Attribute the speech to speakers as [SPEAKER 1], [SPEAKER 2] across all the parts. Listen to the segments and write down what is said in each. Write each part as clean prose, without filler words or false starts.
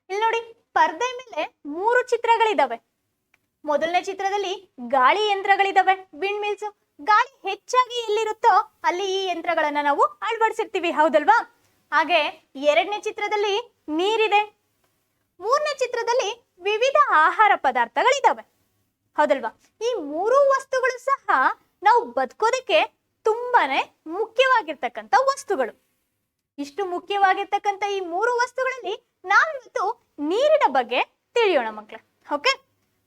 [SPEAKER 1] ಇಲ್ಲಿ ನೋಡಿ, ಪರ್ದೆ ಮೇಲೆ 3 ಚಿತ್ರಗಳಿದಾವೆ. ಮೊದಲನೇ ಚಿತ್ರದಲ್ಲಿ ಗಾಳಿ ಯಂತ್ರಗಳಿದಾವೆ, ವಿಂಡ್ ಮಿಲ್ಸ್. ಗಾಳಿ ಹೆಚ್ಚಾಗಿ ಎಲ್ಲಿರುತ್ತೋ ಅಲ್ಲಿ ಈ ಯಂತ್ರಗಳನ್ನ ನಾವು ಅಳವಡಿಸಿರ್ತೀವಿ, ಹೌದಲ್ವಾ? ಹಾಗೆ ಎರಡನೇ ಚಿತ್ರದಲ್ಲಿ ನೀರಿದೆ. ಮೂರನೇ ಚಿತ್ರದಲ್ಲಿ ವಿವಿಧ ಆಹಾರ ಪದಾರ್ಥಗಳಿದಾವೆ, ಹೌದಲ್ವಾ? ಈ 3 ವಸ್ತುಗಳು ಸಹ ನಾವು ಬದುಕೋದಕ್ಕೆ ತುಂಬಾನೇ ಮುಖ್ಯವಾಗಿರ್ತಕ್ಕಂಥ ವಸ್ತುಗಳು. ಇಷ್ಟು ಮುಖ್ಯವಾಗಿರ್ತಕ್ಕಂಥ ಈ 3 ವಸ್ತುಗಳಲ್ಲಿ ನಾವಿವತ್ತು ನೀರಿನ ಬಗ್ಗೆ ತಿಳಿಯೋಣ ಮಕ್ಕಳೇ. ಓಕೆ,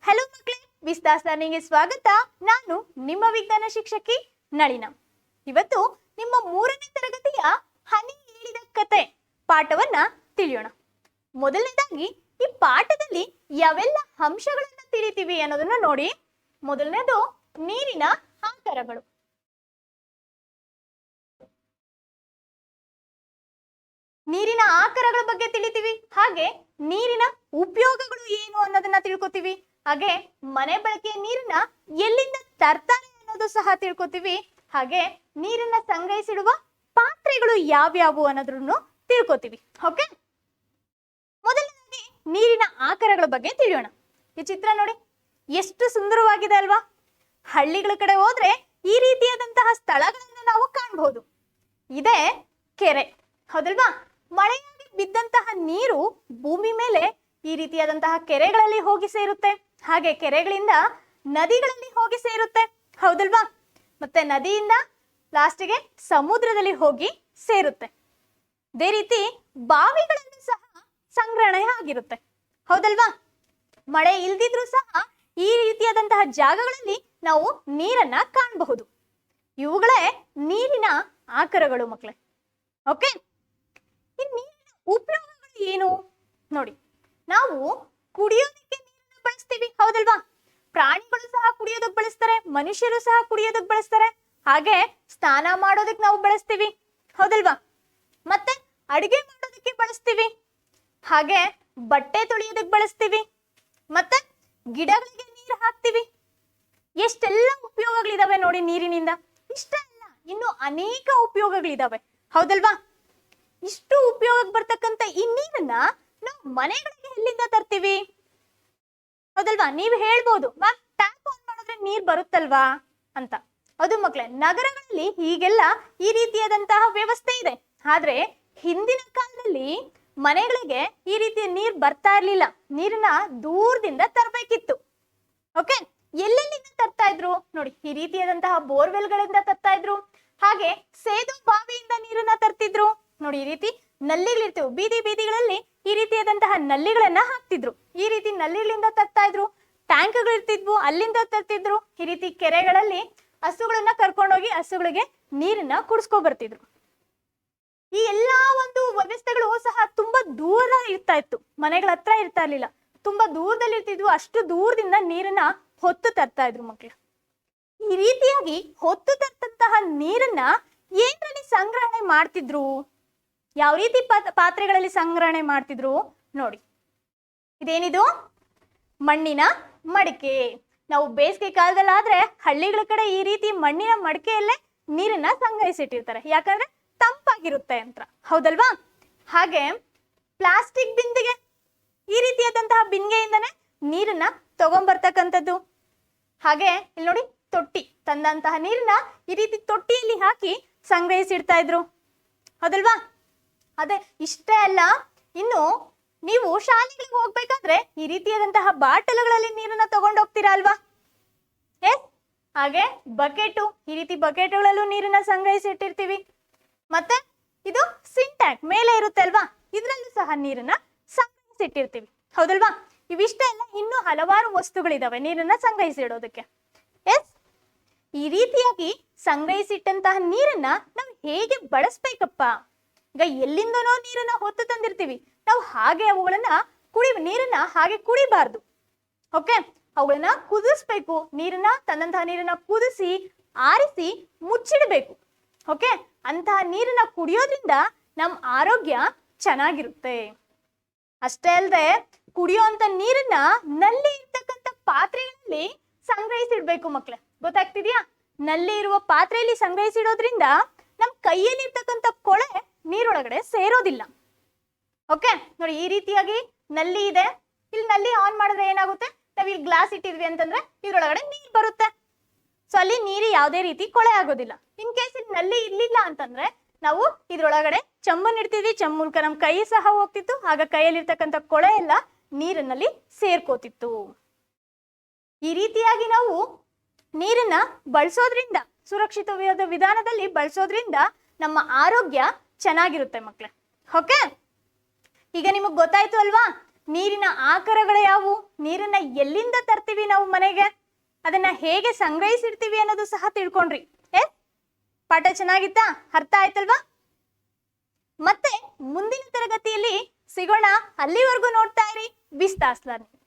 [SPEAKER 1] ಹಲೋ ಮಕ್ಕಳೇ, ವಿಸ್ತಾಸ್ ಲರ್ನಿಂಗ್ಗೆ ಸ್ವಾಗತ. ನಾನು ನಿಮ್ಮ ವಿಜ್ಞಾನ ಶಿಕ್ಷಕಿ ನಳಿನ. ಇವತ್ತು ನಿಮ್ಮ 3ನೇ ತರಗತಿಯ ಹನಿ ಹೇಳಿದ ಕತೆ ಪಾಠವನ್ನ ತಿಳಿಯೋಣ. ಮೊದಲನೇದಾಗಿ ಈ ಪಾಠದಲ್ಲಿ ಯಾವೆಲ್ಲ ಅಂಶಗಳನ್ನ ತಿಳಿತೀವಿ ಅನ್ನೋದನ್ನ ನೋಡಿ. ಮೊದಲನೇದು ನೀರಿನ ಆಕಾರಗಳು. ನೀರಿನ ಆಕಾರಗಳ ಬಗ್ಗೆ ತಿಳಿತೀವಿ. ಹಾಗೆ ನೀರಿನ ಉಪಯೋಗಗಳು ಏನು ಅನ್ನೋದನ್ನ ತಿಳ್ಕೊತೀವಿ. ಹಾಗೆ ಮನೆ ಬಳಕೆಯ ನೀರನ್ನ ಎಲ್ಲಿಂದ ತರ್ತಾರೆ ಅನ್ನೋದು ಸಹ ತಿಳ್ಕೊತೀವಿ. ಹಾಗೆ ನೀರನ್ನ ಸಂಗ್ರಹಿಸಿಡುವ ಪಾತ್ರೆಗಳು ಯಾವ್ಯಾವು ಅನ್ನೋದನ್ನು ತಿಳ್ಕೊತೀವಿ. ಓಕೆ, ಮೊದಲನೇದಾಗಿ ನೀರಿನ ಆಕಾರಗಳ ಬಗ್ಗೆ ತಿಳಿಯೋಣ. ಈ ಚಿತ್ರ ನೋಡಿ, ಎಷ್ಟು ಸುಂದರವಾಗಿದೆ ಅಲ್ವಾ? ಹಳ್ಳಿಗಳ ಕಡೆ ಹೋದ್ರೆ ಈ ರೀತಿಯಾದಂತಹ ಸ್ಥಳಗಳನ್ನ ನಾವು ಕಾಣಬಹುದು. ಇದೇ ಕೆರೆ, ಹೌದಲ್ವಾ? ಮಳೆಯಾಗಿ ಬಿದ್ದಂತಹ ನೀರು ಭೂಮಿ ಮೇಲೆ ಈ ರೀತಿಯಾದಂತಹ ಕೆರೆಗಳಲ್ಲಿ ಹೋಗಿ ಸೇರುತ್ತೆ. ಹಾಗೆ ಕೆರೆಗಳಿಂದ ನದಿಗಳಲ್ಲಿ ಹೋಗಿ ಸೇರುತ್ತೆ, ಹೌದಲ್ವಾ? ಮತ್ತೆ ನದಿಯಿಂದ ಲಾಸ್ಟಿಗೆ ಸಮುದ್ರದಲ್ಲಿ ಹೋಗಿ ಸೇರುತ್ತೆ. ಅದೇ ರೀತಿ ಬಾವಿಗಳಲ್ಲೂ ಸಹ ಸಂಗ್ರಹಣೆ ಆಗಿರುತ್ತೆ, ಹೌದಲ್ವಾ? ಮಳೆ ಇಲ್ದಿದ್ರು ಸಹ ಈ ರೀತಿಯಾದಂತಹ ಜಾಗಗಳಲ್ಲಿ ನಾವು ನೀರನ್ನ ಕಾಣಬಹುದು. ಇವುಗಳೇ ನೀರಿನ ಆಕಾರಗಳು ಮಕ್ಕಳೇ. ಓಕೆ, ಈ ನೀರಿನ ಉಪಯೋಗಗಳು ಏನು ನೋಡಿ. ನಾವು ಕುಡಿಯೋದಕ್ಕೆ ನೀರನ್ನ ಬಳಸ್ತೀವಿ, ಹೌದಲ್ವಾ? ಪ್ರಾಣಿಗಳು ಸಹ ಕುಡಿಯೋದಕ್ಕೆ ಬಳಸ್ತಾರೆ, ಮನುಷ್ಯರು ಸಹ ಕುಡಿಯೋದಕ್ಕೆ ಬಳಸ್ತಾರೆ. ಹಾಗೆ ಸ್ನಾನ ಮಾಡೋದಕ್ಕೆ ನಾವು ಬಳಸ್ತೀವಿ, ಹೌದಲ್ವಾ? ಮತ್ತೆ ಅಡಿಗೆ ಮಾಡೋದಕ್ಕೆ ಬಳಸ್ತೀವಿ. ಹಾಗೆ ಬಟ್ಟೆ ತೊಳೆಯೋದಕ್ಕೆ ಬಳಸ್ತೀವಿ. ಮತ್ತೆ ಗಿಡಗಳಿಗೆ ನೀರು ಹಾಕ್ತಿವಿ. ಎಷ್ಟೆಲ್ಲ ಉಪಯೋಗಗಳಿದಾವೆ ನೋಡಿ ನೀರಿನಿಂದ. ಇಷ್ಟ ಅಲ್ಲ, ಇನ್ನು ಅನೇಕ ಉಪಯೋಗಗಳಿದಾವೆ, ಹೌದಲ್ವಾ? ಇಷ್ಟು ಉಪಯೋಗಕ್ಕೆ ಬರ್ತಕ್ಕಂಥ ಈ ನೀರನ್ನ ನಾವು ಮನೆಗಳಿಗೆ ಎಲ್ಲಿಂದ ತರ್ತೀವಿ, ಹೌದಲ್ವಾ? ನೀವು ಹೇಳ್ಬೋದು, ಟ್ಯಾಪ್ ಆನ್ ಮಾಡಿದ್ರೆ ನೀರ್ ಬರುತ್ತಲ್ವಾ ಅಂತ. ಹೌದು ಮಕ್ಕಳೇ, ನಗರಗಳಲ್ಲಿ ಹೀಗೆಲ್ಲ ಈ ರೀತಿಯಾದಂತಹ ವ್ಯವಸ್ಥೆ ಇದೆ. ಆದ್ರೆ ಹಿಂದಿನ ಕಾಲದಲ್ಲಿ ಮನೆಗಳಿಗೆ ಈ ರೀತಿಯ ನೀರ್ ಬರ್ತಾ ಇರ್ಲಿಲ್ಲ. ನೀರನ್ನ ದೂರದಿಂದ ತರಬೇಕಿತ್ತು. ಓಕೆ, ಎಲ್ಲೆಲ್ಲಿಂದ ತರ್ತಾ ಇದ್ರು ನೋಡಿ, ಈ ರೀತಿಯಾದಂತಹ ಬೋರ್ವೆಲ್ಗಳಿಂದ ತರ್ತಾ ಇದ್ರು. ಹಾಗೆ ಸೇದು ಬಾವಿಯಿಂದ ನೀರನ್ನ ತರ್ತಿದ್ರು ನೋಡಿ. ಈ ರೀತಿ ನಲ್ಲಿಗಳಿರ್ತವೆ, ಬೀದಿ ಬೀದಿಗಳಲ್ಲಿ ಈ ರೀತಿಯಾದಂತಹ ನಲ್ಲಿಗಳನ್ನ ಹಾಕ್ತಿದ್ರು. ಈ ರೀತಿ ನಲ್ಲಿಗಳಿಂದ ತರ್ತಾ ಇದ್ರು. ಟ್ಯಾಂಕ್ಗಳಿರ್ತಿದ್ವು, ಅಲ್ಲಿಂದ ತರ್ತಿದ್ರು. ಈ ರೀತಿ ಕೆರೆಗಳಲ್ಲಿ ಹಸುಗಳನ್ನ ಕರ್ಕೊಂಡೋಗಿ ಹಸುಗಳಿಗೆ ನೀರನ್ನ ಕುಡಿಸ್ಕೊ ಬರ್ತಿದ್ರು. ಈ ಎಲ್ಲಾ ಒಂದು ವ್ಯವಸ್ಥೆಗಳು ಸಹ ತುಂಬಾ ದೂರ ಇರ್ತಾ ಇತ್ತು, ಮನೆಗಳ ಹತ್ರ ಇರ್ತಾ ಇರ್ಲಿಲ್ಲ, ತುಂಬಾ ದೂರದಲ್ಲಿ ಇರ್ತಿದ್ವು. ಅಷ್ಟು ದೂರದಿಂದ ನೀರನ್ನ ಹೊತ್ತು ತರ್ತಾ ಇದ್ರು ಮಕ್ಕಳು. ಈ ರೀತಿಯಾಗಿ ಹೊತ್ತು ತರ್ತಂತಹ ನೀರನ್ನ ಏನ್ರಲ್ಲಿ ಸಂಗ್ರಹಣೆ ಮಾಡ್ತಿದ್ರು, ಯಾವ ರೀತಿ ಪಾತ್ರೆಗಳಲ್ಲಿ ಸಂಗ್ರಹಣೆ ಮಾಡ್ತಿದ್ರು ನೋಡಿ. ಇದೇನಿದು? ಮಣ್ಣಿನ ಮಡಿಕೆ. ನಾವು ಬೇಸಿಗೆ ಕಾಲದಲ್ಲಾದ್ರೆ ಹಳ್ಳಿಗಳ ಕಡೆ ಈ ರೀತಿ ಮಣ್ಣಿನ ಮಡಿಕೆಯಲ್ಲೇ ನೀರನ್ನ ಸಂಗ್ರಹಿಸಿಟ್ಟಿರ್ತಾರೆ, ಯಾಕಂದ್ರೆ ತಂಪಾಗಿರುತ್ತೆ ಅಂತ, ಹೌದಲ್ವಾ? ಹಾಗೆ ಪ್ಲಾಸ್ಟಿಕ್ ಬಿಂದಿಗೆ, ಈ ರೀತಿಯಾದಂತಹ ಬಿಂದಿಗೆಯಿಂದನೇ ನೀರನ್ನ ತಗೊಂಡ್ಬರ್ತಕ್ಕಂಥದ್ದು. ಹಾಗೆ ಇಲ್ಲಿ ನೋಡಿ, ತೊಟ್ಟಿ, ತಂದಂತಹ ನೀರನ್ನ ಈ ರೀತಿ ತೊಟ್ಟಿಯಲ್ಲಿ ಹಾಕಿ ಸಂಗ್ರಹಿಸಿಡ್ತಾ ಇದ್ರು, ಹೌದಲ್ವಾ? ಅದೇ ಇಷ್ಟೇ ಅಲ್ಲ, ಇನ್ನು ನೀವು ಶಾಲೆಗಳಿಗೆ ಹೋಗ್ಬೇಕಾದ್ರೆ ಈ ರೀತಿಯಾದಂತಹ ಬಾಟಲ್ಗಳಲ್ಲಿ ನೀರನ್ನ ತಗೊಂಡೋಗ್ತೀರಾ ಅಲ್ವಾ? ಎಸ್, ಹಾಗೆ ಬಕೆಟು, ಈ ರೀತಿ ಬಕೆಟ್ಗಳಲ್ಲೂ ನೀರನ್ನ ಸಂಗ್ರಹಿಸಿಟ್ಟಿರ್ತೀವಿ. ಮತ್ತೆ ಇದು ಸಿಂಟ್ಯಾಕ್ ಮೇಲೆ ಇರುತ್ತೆ ಅಲ್ವಾ, ಇದ್ರಲ್ಲೂ ಸಹ ನೀರನ್ನ ಸಂಗ್ರಹಿಸಿಟ್ಟಿರ್ತೀವಿ, ಹೌದಲ್ವಾ? ಇವಿಷ್ಟೇ ಅಲ್ಲ, ಇನ್ನೂ ಹಲವಾರು ವಸ್ತುಗಳಿದಾವೆ ನೀರನ್ನ ಸಂಗ್ರಹಿಸಿಡೋದಕ್ಕೆ. ಎಸ್, ಈ ರೀತಿಯಾಗಿ ಸಂಗ್ರಹಿಸಿಟ್ಟಂತಹ ನೀರನ್ನ ನಾವು ಹೇಗೆ ಬಳಸ್ಬೇಕಪ್ಪ? ಈಗ ಎಲ್ಲಿಂದನೋ ನೀರನ್ನ ಹೊತ್ತು ತಂದಿರ್ತೀವಿ, ನಾವು ಹಾಗೆ ಅವುಗಳನ್ನ ನೀರನ್ನ ಹಾಗೆ ಕುಡಿಬಾರ್ದು. ಓಕೆ, ಅವುಗಳನ್ನ ಕುದಿಸ್ಬೇಕು. ನೀರನ್ನ ತಂದಂತಹ ನೀರನ್ನ ಕುದಿಸಿ ಆರಿಸಿ ಮುಚ್ಚಿಡಬೇಕು. ಓಕೆ, ಅಂತಹ ನೀರನ್ನ ಕುಡಿಯೋದ್ರಿಂದ ನಮ್ಮ ಆರೋಗ್ಯ ಚೆನ್ನಾಗಿರುತ್ತೆ. ಅಷ್ಟೇ ಅಲ್ಲದೆ ಕುಡಿಯುವಂತ ನೀರನ್ನ ನಲ್ಲಿ ಇರ್ತಕ್ಕಂಥ ಪಾತ್ರೆಗಳಲ್ಲಿ ಸಂಗ್ರಹಿಸಿಡ್ಬೇಕು ಮಕ್ಳೇ. ಗೊತ್ತಾಗ್ತಿದ್ಯಾ? ನಲ್ಲಿ ಇರುವ ಪಾತ್ರೆಯಲ್ಲಿ ಸಂಗ್ರಹಿಸಿಡೋದ್ರಿಂದ ನಮ್ ಕೈಯಲ್ಲಿ ಇರ್ತಕ್ಕಂಥ ಕೊಳೆ ನೀರೊಳಗಡೆ ಸೇರೋದಿಲ್ಲ. ಓಕೆ, ನೋಡಿ, ಈ ರೀತಿಯಾಗಿ ನಲ್ಲಿ ಇದೆ. ಇಲ್ಲಿ ನಲ್ಲಿ ಆನ್ ಮಾಡಿದ್ರೆ ಏನಾಗುತ್ತೆ, ನಾವ್ ಇಲ್ಲಿ ಗ್ಲಾಸ್ ಇಟ್ಟಿದ್ವಿ ಅಂತಂದ್ರೆ ಇದ್ರೊಳಗಡೆ ನೀರ್ ಬರುತ್ತೆ. ಸೊ ಅಲ್ಲಿ ನೀರು ಯಾವುದೇ ರೀತಿ ಕೊಳೆ ಆಗೋದಿಲ್ಲ. ಇನ್ ಕೇಸ್ ಇಲ್ಲಿ ನಲ್ಲಿ ಇರ್ಲಿಲ್ಲ ಅಂತಂದ್ರೆ ನಾವು ಇದ್ರೊಳಗಡೆ ಚಮ್ಮನ್ ಇಡ್ತಿದ್ವಿ, ಚಮ್ಮ ಮೂಲಕ ನಮ್ ಕೈ ಸಹ ಹೋಗ್ತಿತ್ತು, ಆಗ ಕೈಯಲ್ಲಿರ್ತಕ್ಕಂಥ ಕೊಳೆ ಎಲ್ಲ ನೀರಿನಲ್ಲಿ ಸೇರ್ಕೋತಿತ್ತು. ಈ ರೀತಿಯಾಗಿ ನಾವು ನೀರನ್ನ ಬಳಸೋದ್ರಿಂದ, ಸುರಕ್ಷಿತವಾದ ವಿಧಾನದಲ್ಲಿ ಬಳಸೋದ್ರಿಂದ ನಮ್ಮ ಆರೋಗ್ಯ ಚೆನ್ನಾಗಿರುತ್ತೆ ಮಕ್ಳೇ. ಓಕೆ, ಈಗ ನಿಮಗ್ ಗೊತ್ತಾಯ್ತು ಅಲ್ವಾ ನೀರಿನ ಆಕಾರಗಳು ಯಾವುವು, ನೀರನ್ನ ಎಲ್ಲಿಂದ ತರ್ತೀವಿ ನಾವು ಮನೆಗೆ, ಅದನ್ನ ಹೇಗೆ ಸಂಗ್ರಹಿಸಿರ್ತೀವಿ ಅನ್ನೋದು ಸಹ ತಿಳ್ಕೊಂಡ್ರಿ. ಪಾಠ ಚೆನ್ನಾಗಿತ್ತಾ? ಅರ್ಥ ಆಯ್ತಲ್ವಾ? ಮತ್ತೆ ಮುಂದಿನ ತರಗತಿಯಲ್ಲಿ ಸಿಗೋಣ. ಅಲ್ಲಿವರೆಗೂ ನೋಡ್ತಾ ಇರಿ ವಿಸ್ತಾಸ್ ಲರ್ನಿಂಗ್.